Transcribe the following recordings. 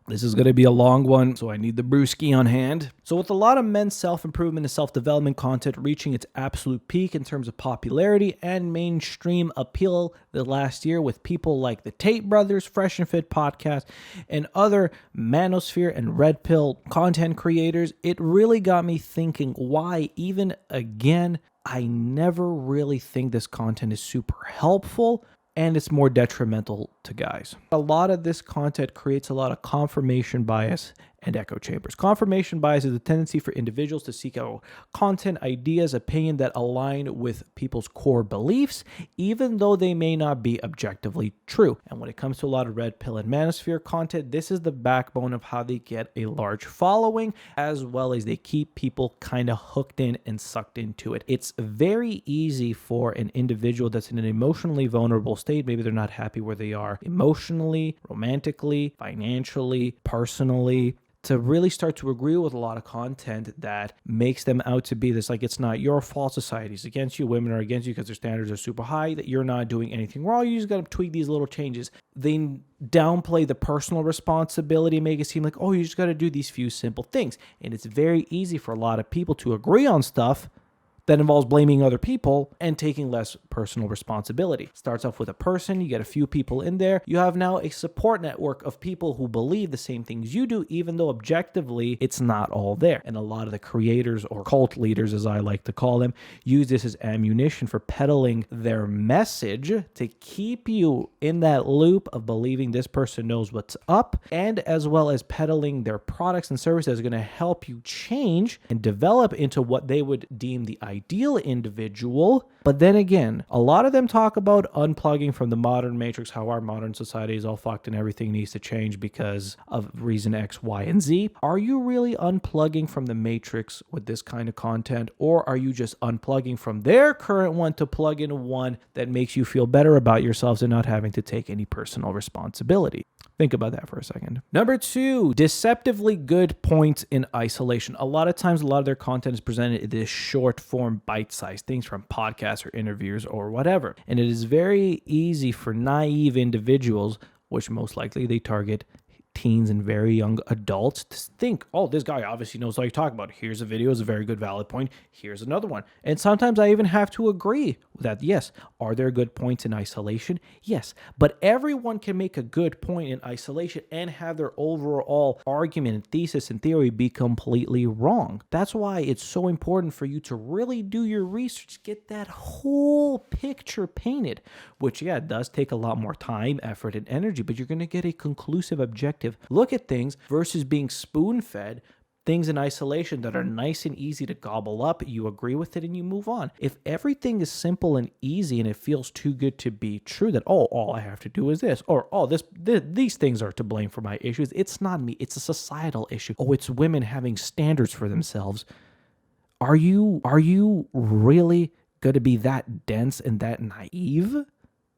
This is going to be a long one, so I need the brewski on hand. So with a lot of men's self-improvement and self-development content reaching its absolute peak in terms of popularity and mainstream appeal the last year with people like the Tate Brothers, Fresh and Fit podcast, and other Manosphere and Red Pill content creators, it really got me thinking why, even again, I never really think this content is super helpful, and it's more detrimental to guys. A lot of this content creates a lot of confirmation bias and echo chambers. Confirmation bias is the tendency for individuals to seek out content, ideas, opinion that align with people's core beliefs, even though they may not be objectively true. And when it comes to a lot of Red Pill and Manosphere content, this is the backbone of how they get a large following, as well as they keep people kind of hooked in and sucked into it. It's very easy for an individual that's in an emotionally vulnerable state, maybe they're not happy where they are emotionally, romantically, financially, personally, to really start to agree with a lot of content that makes them out to be this, like, it's not your fault, society's against you, women are against you because their standards are super high, that you're not doing anything wrong, you just got to tweak these little changes. They downplay the personal responsibility, make it seem like, oh, you just got to do these few simple things. And it's very easy for a lot of people to agree on stuff that involves blaming other people and taking less personal responsibility. Starts off with a person, you get a few people in there, you have now a support network of people who believe the same things you do, even though objectively it's not all there. And a lot of the creators, or cult leaders as I like to call them, use this as ammunition for peddling their message to keep you in that loop of believing this person knows what's up, and as well as peddling their products and services that are going to help you change and develop into what they would deem the ideal individual. But then again, a lot of them talk about unplugging from the modern matrix, how our modern society is all fucked and everything needs to change because of reason X, Y, and Z. Are you really unplugging from the matrix with this kind of content, or are you just unplugging from their current one to plug in one that makes you feel better about yourselves and not having to take any personal responsibility? Think about that for a second. Number 2, deceptively good points in isolation. A lot of times, a lot of their content is presented in this short form, bite-sized things from podcasts or interviews or whatever. And it is very easy for naive individuals, which most likely they target teens and very young adults, to think, oh, this guy obviously knows what he's talking about. Here's a video, is a very good valid point. Here's another one. And sometimes I even have to agree with that. Yes. Are there good points in isolation? Yes. But everyone can make a good point in isolation and have their overall argument and thesis and theory be completely wrong. That's why it's so important for you to really do your research, get that whole picture painted, which, yeah, does take a lot more time, effort, and energy, but you're going to get a conclusive, objective look at things versus being spoon-fed things in isolation that are nice and easy to gobble up. You agree with it and you move on. If everything is simple and easy and it feels too good to be true, that, oh, all I have to do is this, or, oh, these things are to blame for my issues. It's not me. It's a societal issue. Oh, it's women having standards for themselves. Are you really going to be that dense and that naive?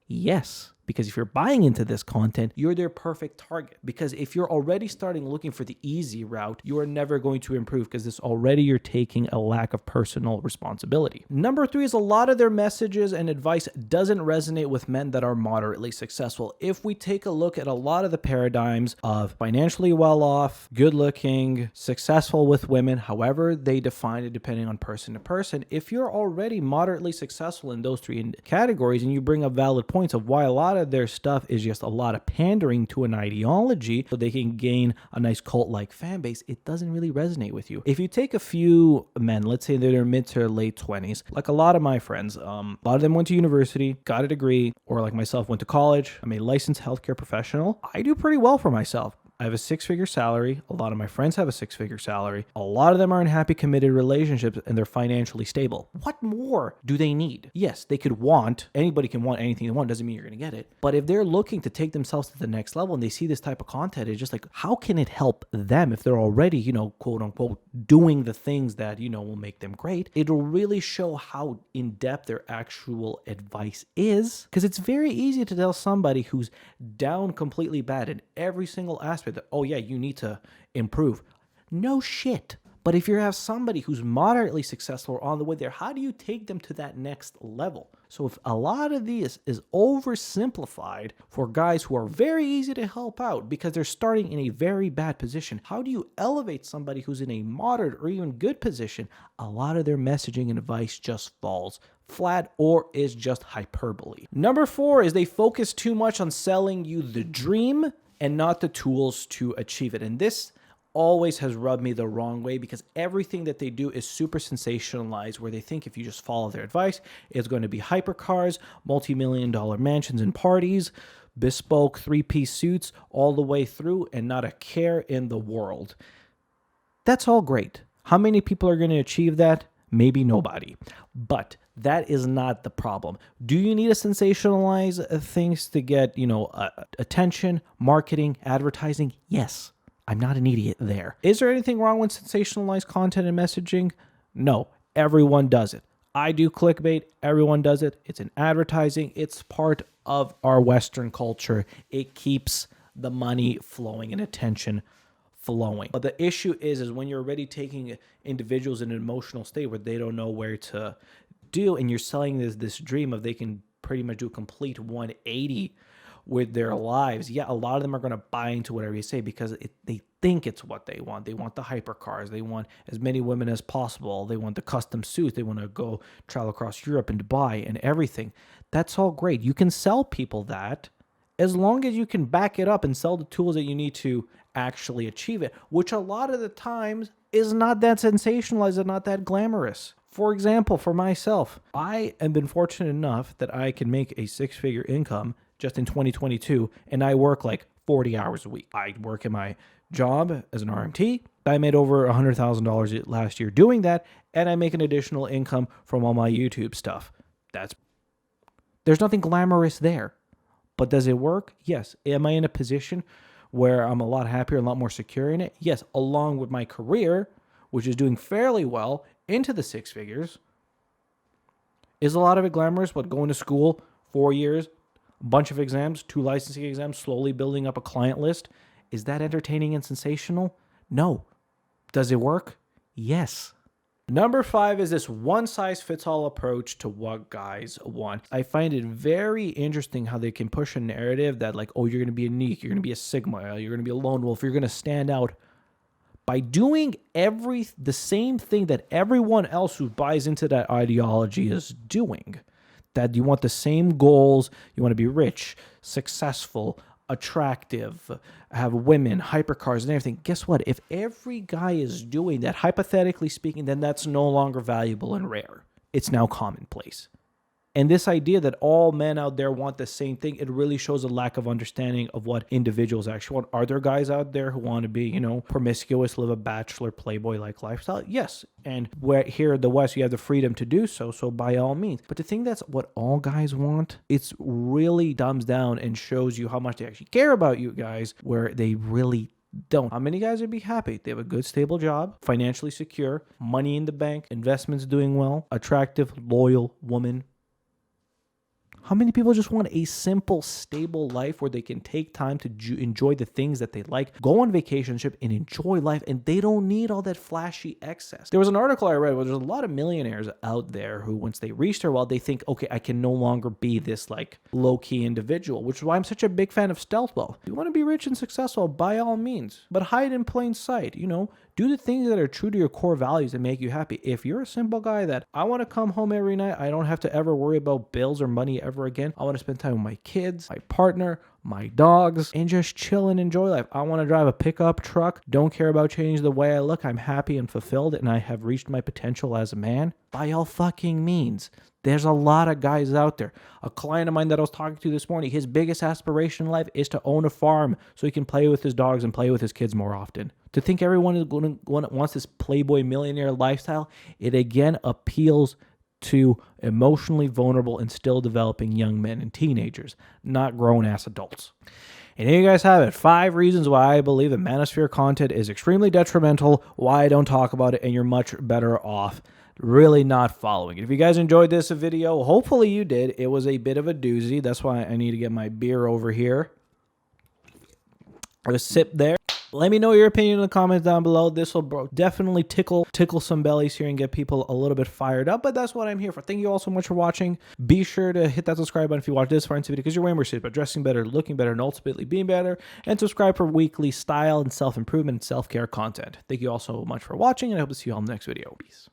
Yes. Because if you're buying into this content, you're their perfect target. Because if you're already starting looking for the easy route, you are never going to improve, because this already you're taking a lack of personal responsibility. Number 3 is a lot of their messages and advice doesn't resonate with men that are moderately successful. If we take a look at a lot of the paradigms of financially well off, good looking, successful with women, however they define it depending on person to person, if you're already moderately successful in those 3 categories and you bring up valid points of why a lot of their stuff is just a lot of pandering to an ideology so they can gain a nice cult-like fan base, it doesn't really resonate with you. If you take a few men, let's say they're in their mid to late 20s, like a lot of my friends, a lot of them went to university, got a degree, or like myself, went to college. I'm a licensed healthcare professional. I do pretty well for myself. I have a 6-figure salary. A lot of my friends have a 6-figure salary. A lot of them are in happy, committed relationships and they're financially stable. What more do they need? Yes, they could want, anybody can want anything they want, doesn't mean you're going to get it. But if they're looking to take themselves to the next level and they see this type of content, it's just like, how can it help them if they're already, quote unquote, doing the things that, will make them great? It'll really show how in-depth their actual advice is, because it's very easy to tell somebody who's down completely bad in every single aspect that, oh yeah, you need to improve. No shit. But if you have somebody who's moderately successful or on the way there, how do you take them to that next level? So if a lot of this is oversimplified for guys who are very easy to help out because they're starting in a very bad position, how do you elevate somebody who's in a moderate or even good position? A lot of their messaging and advice just falls flat or is just hyperbole. Number 4 is they focus too much on selling you the dream and not the tools to achieve it. And this always has rubbed me the wrong way because everything that they do is super sensationalized, where they think if you just follow their advice, it's going to be hypercars, multi-million-dollar mansions and parties, bespoke 3-piece suits all the way through, and not a care in the world. That's all great. How many people are going to achieve that? Maybe nobody. But that is not the problem. Do you need to sensationalize things to get, attention, marketing, advertising? Yes. I'm not an idiot there. Is there anything wrong with sensationalized content and messaging? No. Everyone does it. I do clickbait. Everyone does it. It's in advertising. It's part of our Western culture. It keeps the money flowing and attention flowing. But the issue is when you're already taking individuals in an emotional state where they don't know where to do, and you're selling this dream of they can pretty much do a complete 180 with their lives. Yeah, a lot of them are going to buy into whatever you say because they think it's what they want. They want the hypercars. They want as many women as possible. They want the custom suits. They want to go travel across Europe and Dubai and everything. That's all great. You can sell people that as long as you can back it up and sell the tools that you need to actually achieve it, which a lot of the times is not that sensationalized and not that glamorous. For example, for myself, I have been fortunate enough that I can make a 6-figure income just in 2022, and I work like 40 hours a week. I work in my job as an RMT. I made over $100,000 last year doing that, and I make an additional income from all my YouTube stuff. There's nothing glamorous there. But does it work? Yes. Am I in a position where I'm a lot happier, a lot more secure in it? Yes, along with my career, which is doing fairly well into the 6 figures. Is a lot of it glamorous? What, going to school 4 years, a bunch of exams, 2 licensing exams, slowly building up a client list? Is that entertaining and sensational? No. Does it work? Yes. Number 5 is this one-size-fits-all approach to what guys want. I find it very interesting how they can push a narrative that like, oh, you're going to be unique, you're going to be a Sigma, you're going to be a lone wolf, you're going to stand out by doing the same thing that everyone else who buys into that ideology is doing. That you want the same goals, you want to be rich, successful, attractive, have women, hypercars, and everything. Guess what? If every guy is doing that, hypothetically speaking, then that's no longer valuable and rare. It's now commonplace. And this idea that all men out there want the same thing, it really shows a lack of understanding of what individuals actually want. Are there guys out there who want to be, promiscuous, live a bachelor, playboy-like lifestyle? Yes. And here in the West, you have the freedom to do so by all means. But to think that's what all guys want, it's really dumbs down and shows you how much they actually care about you guys, where they really don't. How many guys would be happy? They have a good, stable job, financially secure, money in the bank, investments doing well, attractive, loyal woman. How many people just want a simple, stable life where they can take time to enjoy the things that they like, go on vacation trip, and enjoy life, and they don't need all that flashy excess? There was an article I read where there's a lot of millionaires out there who, once they reach their wealth, they think, okay, I can no longer be this like low-key individual, which is why I'm such a big fan of stealth wealth. If you want to be rich and successful, by all means, but hide in plain sight, do the things that are true to your core values and make you happy. If you're a simple guy that I want to come home every night, I don't have to ever worry about bills or money ever again. I want to spend time with my kids, my partner, my dogs, and just chill and enjoy life. I want to drive a pickup truck. Don't care about changing the way I look. I'm happy and fulfilled, and I have reached my potential as a man. By all fucking means. There's a lot of guys out there. A client of mine that I was talking to this morning, his biggest aspiration in life is to own a farm so he can play with his dogs and play with his kids more often. To think everyone is wants this playboy millionaire lifestyle, it again appeals to emotionally vulnerable and still developing young men and teenagers, not grown-ass adults. And here you guys have it. 5 reasons why I believe that Manosphere content is extremely detrimental, why I don't talk about it, and you're much better off really not following it. If you guys enjoyed this video, hopefully you did. It was a bit of a doozy. That's why I need to get my beer over here. I'll just sip there. Let me know your opinion in the comments down below. This will definitely tickle some bellies here and get people a little bit fired up, but that's what I'm here for. Thank you all so much for watching. Be sure to hit that subscribe button if you watch this far into the video, because you're way more serious about dressing better, looking better, and ultimately being better. And subscribe for weekly style and self-improvement and self-care content. Thank you all so much for watching, and I hope to see you all in the next video. Peace.